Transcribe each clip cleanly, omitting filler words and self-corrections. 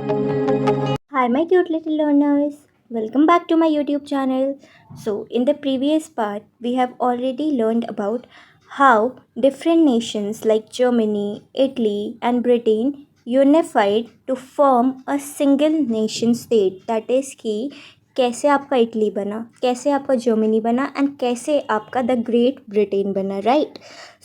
Hi, my cute little learners. Welcome back to my YouTube channel. So, in the previous part, we have already learned about how different nations like Germany, Italy, and Britain unified to form a single nation state. That is कि कैसे आपका Italy बना, कैसे आपका Germany बना, and कैसे आपका the Great Britain बना, right?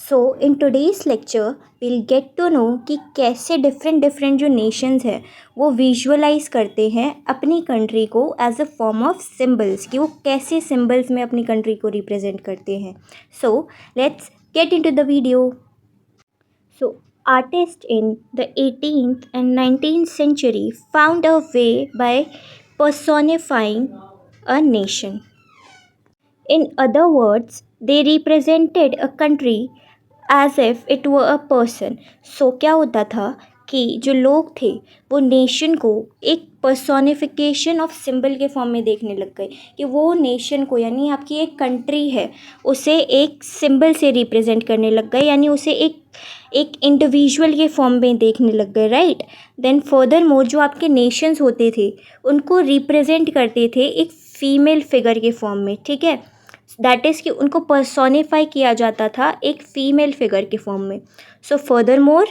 So in today's lecture will get to know कि कैसे डिफरेंट डिफरेंट जो नेशंस हैं वो विजुअलाइज करते हैं अपनी कंट्री को as a form of symbols, कि वो कैसे सिम्बल्स में अपनी कंट्री को रिप्रेजेंट करते हैं. So let's get into the video. So, artists in the 18th and 19th century found a way by personifying a nation. In other words, they represented a country as if it were a person. So क्या होता था कि जो लोग थे वो nation को एक पर्सोनिफिकेशन ऑफ सिंबल के फॉर्म में देखने लग गए, कि वो नेशन को यानी आपकी एक कंट्री है उसे एक सिंबल से रिप्रेजेंट करने लग गए, यानी उसे एक इंडिविजुअल के फॉर्म में देखने लग गए, राइट? देन फर्दर मोर जो आपके नेशंस होते थे उनको रिप्रेजेंट करते थे एक फीमेल फिगर के फॉर्म में, ठीक है? दैट इज़ कि उनको पर्सोनिफाई किया जाता था एक फीमेल फिगर के फॉर्म में. सो फर्दर मोर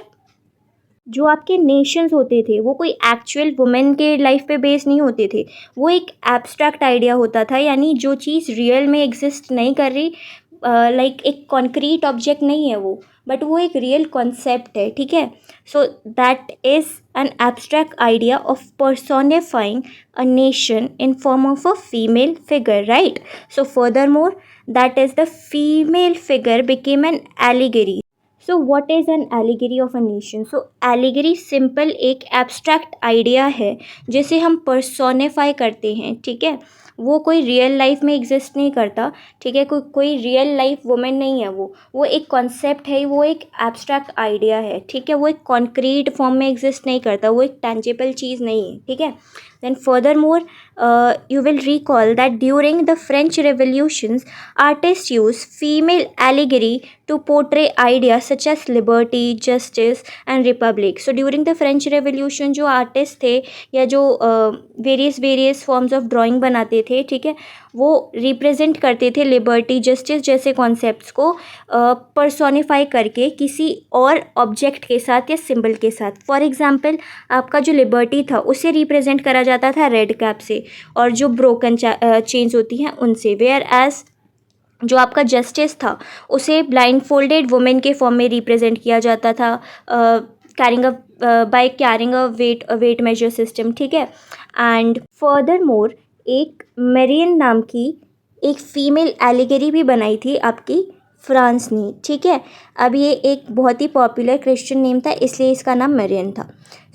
जो आपके नेशंस होते थे वो कोई एक्चुअल वुमेन के लाइफ पे बेस नहीं होते थे, वो एक एब्स्ट्रैक्ट आइडिया होता था, यानी जो चीज़ रियल में एग्जिस्ट नहीं कर रही, लाइक एक कॉन्क्रीट ऑब्जेक्ट नहीं है वो, बट वो एक रियल कॉन्सेप्ट है, ठीक है? So that is an abstract idea of personifying a nation in form of a female figure, right? So further more that is the female figure became an allegory. So what is an allegory of a nation? So allegory simple एक abstract idea है जिसे हम personify करते हैं, ठीक है? वो कोई रियल लाइफ में एग्जिस्ट नहीं करता, ठीक है? कोई रियल लाइफ वुमेन नहीं है, वो एक कॉन्सेप्ट है, वो एक एब्स्ट्रैक्ट आइडिया है, ठीक है? वो एक कॉन्क्रीट फॉर्म में एग्जिस्ट नहीं करता, वो एक टेंजिबल चीज़ नहीं है, ठीक है? Then furthermore, you will recall that during the French revolutions, artists used female allegory to portray ideas such as liberty, justice and republic. So during the French revolution जो आर्टिस्ट थे या जो वेरियस फॉर्म्स ऑफ ड्राइंग बनाते थे, ठीक है, वो represent करते थे लिबर्टी, जस्टिस जैसे कॉन्सेप्ट्स को पर्सोनिफाई करके किसी और ऑब्जेक्ट के साथ या सिंबल के साथ. फॉर एग्जांपल आपका जो लिबर्टी था उसे रिप्रेजेंट करा जाता था रेड कैप से, और जो ब्रोकन चेन्स होती हैं उनसे. वेयर एज जो आपका जस्टिस था उसे ब्लाइंड फोल्डेड वुमेन के फॉर्म में रिप्रेजेंट किया जाता था, carrying by carrying a weight measure system, ठीक है? एंड फर्दर मोर एक मेरियन नाम की एक फीमेल एलिगरी भी बनाई थी आपकी फ्रांस ने, ठीक है? अब ये एक बहुत ही पॉपुलर क्रिश्चियन नेम था इसलिए इसका नाम मेरियन था.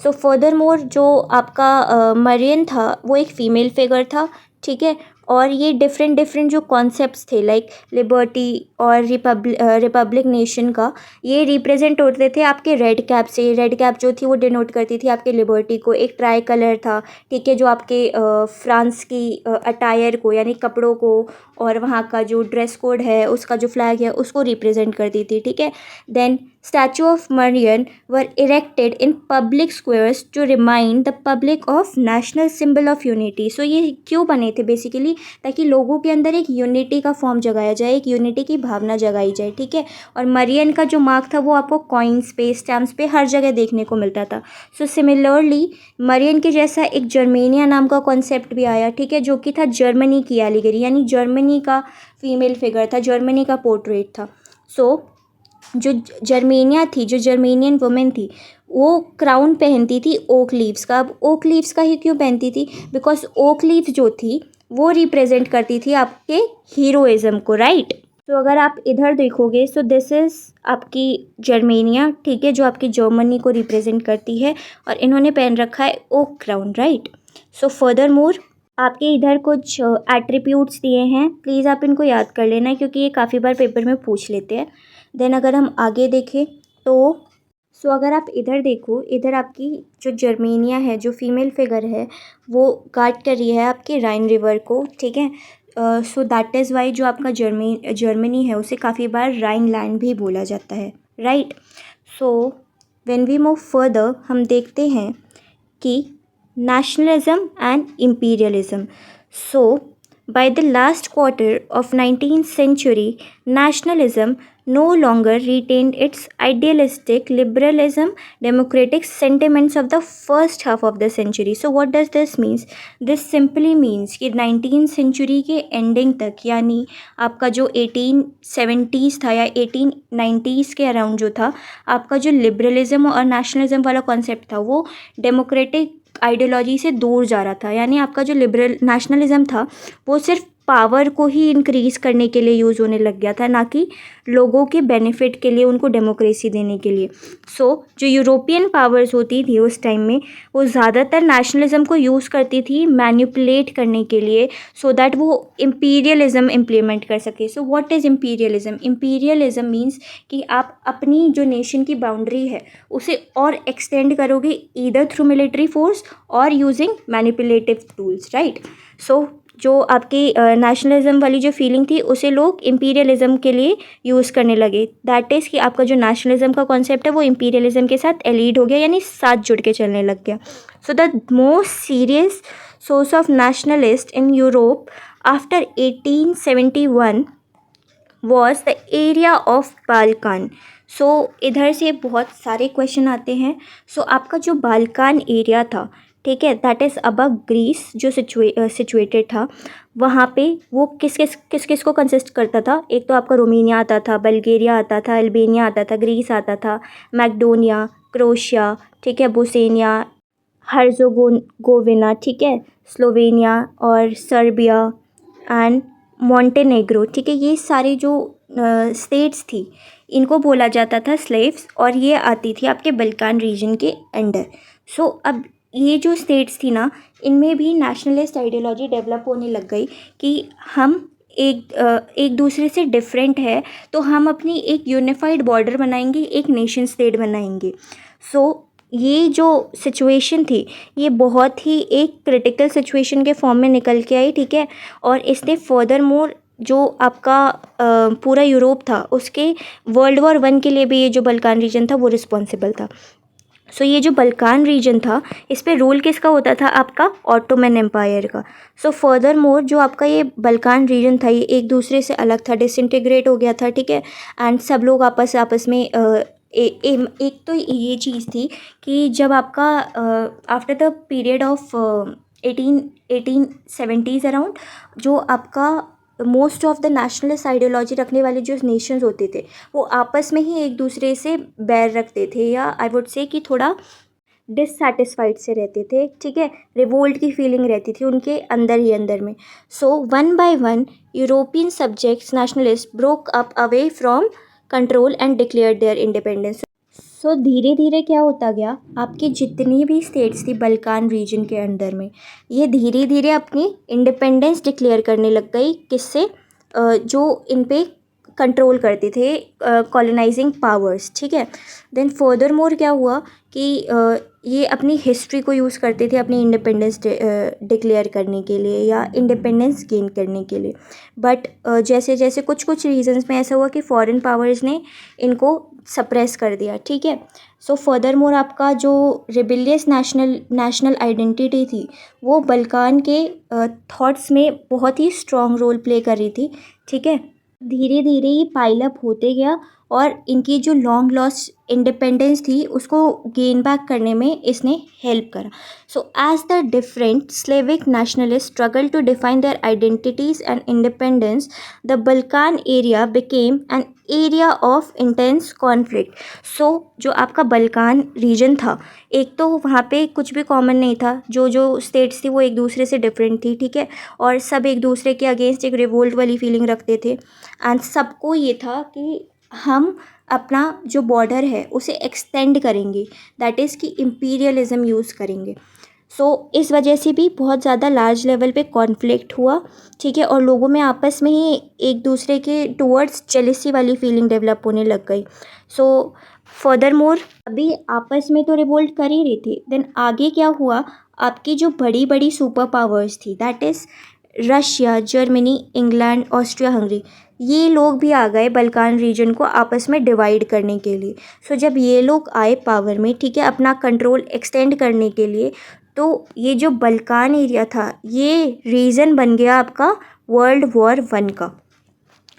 सो फर्दर मोर जो आपका मरियन था वो एक फ़ीमेल फिगर था, ठीक है? और ये डिफरेंट जो कॉन्सेप्ट्स थे लाइक लिबर्टी और रिपब्लिक नेशन का, ये रिप्रेजेंट होते थे आपके रेड कैप से. रेड कैप जो थी वो डिनोट करती थी आपके लिबर्टी को. एक ट्राई कलर था, ठीक है, जो आपके फ्रांस की अटायर को यानी कपड़ों को और वहाँ का जो ड्रेस कोड है उसका जो फ्लैग है उसको रिप्रेजेंट करती थी, ठीक है? Then statue of Marianne were erected in public squares to remind the public of national symbol of unity. So ये क्यों बने थे? बेसिकली ताकि लोगों के अंदर एक यूनिटी का फॉर्म जगाया जाए, एक यूनिटी की भावना जगाई जाए, ठीक है? और मरियन का जो मार्क था वो आपको कॉइन्स पे, स्टैम्प्स पे हर जगह देखने को मिलता था. सो सिमिलरली मरियन के जैसा एक जर्मेनिया नाम का कॉन्सेप्ट भी आया, ठीक है, जो कि था जर्मनी की एलिगरी, यानी जर्मनी का फीमेल फिगर था, जर्मनी का पोर्ट्रेट था. सो जो जर्मेनिया थी, जो जर्मेनियन वुमेन थी, वो क्राउन पहनती थी ओक लीव्स का. अब ओक लीव्स का ही क्यों पहनती थी? बिकॉज ओक लीव्स जो थी वो रिप्रेजेंट करती थी आपके हीरोइज्म को, राइट? तो अगर आप इधर देखोगे सो दिस इज़ आपकी जर्मेनिया, ठीक है, जो आपकी जर्मनी को रिप्रेजेंट करती है, और इन्होंने पहन रखा है oak crown, right? So furthermore आपके इधर कुछ एट्रीब्यूट्स दिए हैं, प्लीज़ आप इनको याद कर लेना क्योंकि ये काफ़ी बार पेपर में पूछ लेते हैं. देन अगर हम आगे देखें तो अगर आप इधर देखो, इधर आपकी जो जर्मेनिया है, जो फीमेल फिगर है, वो गार्ड कर रही है आपके राइन रिवर को, ठीक है? सो दैट इज़ वाई जो आपका जर्मनी है उसे काफ़ी बार राइन लैंड भी बोला जाता है, right? So when we move further हम देखते हैं कि nationalism and imperialism. So, by the last quarter of 19th century, nationalism no longer retained its idealistic liberalism democratic sentiments of the first half of the century. So what does this means? This simply means कि 19th century के ending तक, यानी आपका जो 1870s था या 1890s के around जो था, आपका जो लिबरलिज्म और नेशनलिज्म वाला कॉन्सेप्ट था वो डेमोक्रेटिक आइडियोलॉजी से दूर जा रहा था. यानी आपका जो लिबरल नेशनलिज्म था वो सिर्फ पावर को ही इंक्रीज़ करने के लिए यूज़ होने लग गया था, ना कि लोगों के बेनिफिट के लिए, उनको डेमोक्रेसी देने के लिए. जो यूरोपियन पावर्स होती थी उस टाइम में, वो ज़्यादातर नेशनलिज्म को यूज़ करती थी मैनिपुलेट करने के लिए, सो दैट वो इम्पीरियलिज्म इम्प्लीमेंट कर सके. So what is imperialism? Imperialism means कि आप अपनी जो नेशन की बाउंड्री है उसे और एक्सटेंड करोगे, ईदर थ्रू मिलिट्री फोर्स और यूजिंग मैनिपुलेटिव टूल्स, राइट. जो आपकी नेशनलिज्म वाली जो फीलिंग थी उसे लोग इम्पीरियलिज्म के लिए यूज़ करने लगे. दैट इज़ कि आपका जो नेशनलिज्म का कॉन्सेप्ट है वो इम्पीरियलिज्म के साथ एलीड हो गया, यानी साथ जुड़ के चलने लग गया. So the most serious source of nationalist in Europe after 1871 was the area of Balkan. इधर से बहुत सारे क्वेश्चन आते हैं. आपका जो बाल्कान एरिया था, ठीक है, दैट इज़ अबव ग्रीस, जो सिचुएटेड था, वहाँ पे वो किस किस को कंसिस्ट करता था? एक तो आपका रोमेनिया आता था, बल्गेरिया आता था, अल्बेनिया आता था, ग्रीस आता था, मैकडोनिया, क्रोशिया, ठीक है, बोस्निया, हर्ज़ोगोविना, ठीक है, स्लोवेनिया और सर्बिया एंड मॉन्टेनेग्रो, ठीक है. ये सारे जो स्टेट्स थी इनको बोला जाता था स्लेव्स, और ये आती थी आपके बल्कान रीजन के अंडर. अब ये जो स्टेट्स थी ना, इनमें भी नेशनलिस्ट आइडियोलॉजी डेवलप होने लग गई कि हम एक दूसरे से डिफरेंट है, तो हम अपनी एक यूनिफाइड बॉर्डर बनाएंगे, एक नेशन स्टेट बनाएंगे. ये जो सिचुएशन थी ये बहुत ही एक क्रिटिकल सिचुएशन के फॉर्म में निकल के आई, ठीक है. और इसने फर्दर मोर जो आपका पूरा यूरोप था उसके वर्ल्ड वॉर 1 के लिए भी ये जो बल्कान रीजन था वो रिस्पॉन्सिबल था. ये जो बल्कान रीजन था इस पे रूल किसका होता था? आपका ऑटोमन एम्पायर का. फर्दर मोर जो आपका ये बल्कान रीजन था ये एक दूसरे से अलग था, डिसइंटीग्रेट हो गया था, ठीक है. एंड सब लोग आपस में एक तो ये चीज़ थी कि जब आपका after the period of 1870s around, जो आपका most of the nationalist ideology रखने वाले जो नेशंस होते थे वो आपस में ही एक दूसरे से बैर रखते थे, या आई वुड से कि थोड़ा डिससेटिस्फाइड से रहते थे, ठीक है. रिवोल्ट की फीलिंग रहती थी उनके अंदर ही अंदर में. One by one European subjects nationalist broke up away from control and declare their independence. धीरे धीरे क्या होता गया, आपकी जितनी भी स्टेट्स थी बल्कान रीजन के अंदर में, ये धीरे धीरे अपनी इंडिपेंडेंस डिक्लेयर करने लग गई. किससे? जो इन पे कंट्रोल करते थे कॉलोनाइजिंग पावर्स, ठीक है. देन फर्दर मोर क्या हुआ कि ये अपनी हिस्ट्री को यूज़ करते थे अपनी इंडिपेंडेंस डिक्लेयर करने के लिए या इंडिपेंडेंस गेन करने के लिए. बट जैसे जैसे कुछ रीजंस में ऐसा हुआ कि फॉरेन पावर्स ने इनको सप्रेस कर दिया, ठीक है. फर्दर मोर आपका जो रिबिलियस नेशनल आइडेंटिटी थी वो बल्कान के थॉट्स में बहुत ही स्ट्रॉन्ग रोल प्ले कर रही थी, ठीक है. धीरे धीरे ये पाइल अप होते गया और इनकी जो लॉन्ग लॉस्ट इंडिपेंडेंस थी उसको गेन बैक करने में इसने हेल्प करा. As the different Slavic nationalist struggle to define their identities and independence, the Balkan area became an area of intense conflict. जो आपका बल्कान रीजन था, एक तो वहाँ पे कुछ भी कॉमन नहीं था, जो स्टेट्स थी वो एक दूसरे से डिफरेंट थी, ठीक है. और सब एक दूसरे के अगेंस्ट एक रिवोल्ट वाली फीलिंग रखते थे. एंड सबको ये था कि हम अपना जो बॉर्डर है उसे एक्सटेंड करेंगे, दैट इज़ कि इम्पीरियलिज्म यूज़ करेंगे. इस वजह से भी बहुत ज़्यादा लार्ज लेवल पे कॉन्फ्लिक्ट हुआ, ठीक है. और लोगों में आपस में ही एक दूसरे के टूवर्ड्स जेलिसी वाली फीलिंग डेवलप होने लग गई. फर्दर मोर अभी आपस में तो रिवोल्ट कर ही रही थी. देन आगे क्या हुआ, आपकी जो बड़ी बड़ी सुपर पावर्स थी, that is Russia, Germany, England, Austria, Hungary, ये लोग भी आ गए बल्कान रीजन को आपस में डिवाइड करने के लिए. जब ये लोग आए पावर में, ठीक है, अपना कंट्रोल एक्सटेंड करने के लिए, तो ये जो बल्कान एरिया था ये रीज़न बन गया आपका वर्ल्ड वॉर 1 का।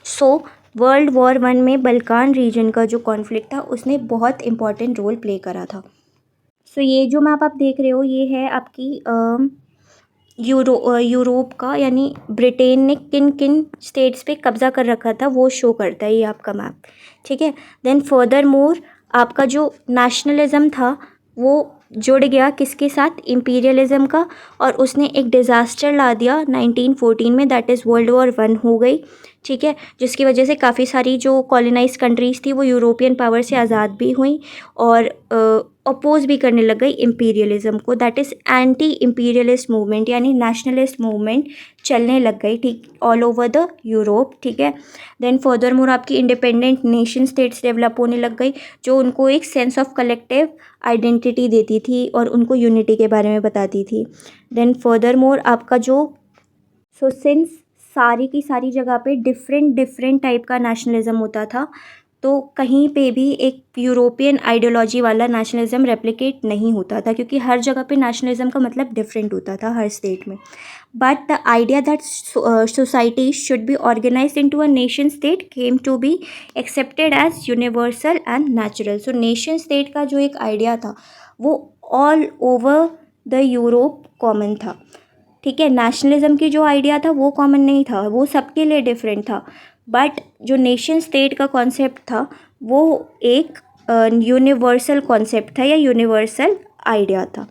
सो वर्ल्ड वॉर 1 में बल्कान रीजन का जो कॉन्फ्लिक्ट था उसने बहुत इंपॉर्टेंट रोल प्ले करा था। सो ये जो मैप आप देख रहे हो ये है आपकी यूरोप का, यानी ब्रिटेन ने किन किन स्टेट्स पे कब्ज़ा कर रखा था वो शो करता है ये आपका मैप, ठीक है। देन फर्दर मोर आपका जो नेशनलिज्म था वो जुड़ गया किसके साथ, इम्पीरियलिज्म का, और उसने एक डिज़ास्टर ला दिया 1914 में, दैट इज़ वर्ल्ड वॉर 1 हो गई, ठीक है। जिसकी वजह से काफ़ी सारी जो कॉलोनाइज कंट्रीज़ थी वो यूरोपियन पावर से आज़ाद भी हुई और अपोज भी करने लग गई इम्पीरियलिज्म को, that is anti imperialist movement यानी नेशनलिस्ट मूवमेंट चलने लग गई, ठीक, ऑल ओवर द यूरोप, ठीक है। देन फर्दर मोर आपकी इंडिपेंडेंट नेशन स्टेट्स डेवलप होने लग गई जो उनको एक सेंस ऑफ कलेक्टिव आइडेंटिटी देती थी और उनको यूनिटी के बारे में बताती थी। देन फर्दर मोर आपका जो सिंस सारी की सारी जगह पे डिफरेंट डिफरेंट टाइप का नेशनलिज्म होता था, तो कहीं पे भी एक यूरोपियन आइडियोलॉजी वाला नेशनलिज्म रेप्लिकेट नहीं होता था, क्योंकि हर जगह पे नेशनलिज्म का मतलब डिफरेंट होता था हर स्टेट में। But the idea that society should be organize in to a nation state came to be accepted as universal and natural. So nation state का जो एक आइडिया था वो all over the Europe common था, ठीक है। Nationalism की जो आइडिया था वो कॉमन नहीं था, वो सबके लिए डिफरेंट था, बट जो नेशन स्टेट का कॉन्सेप्ट था वो एक यूनिवर्सल कॉन्सेप्ट था या यूनिवर्सल आइडिया था।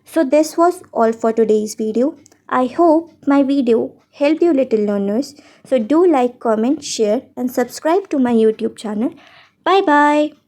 So this was all for today's video. I hope my video helped you little learners. So do like, comment, share and subscribe to my YouTube channel. Bye bye.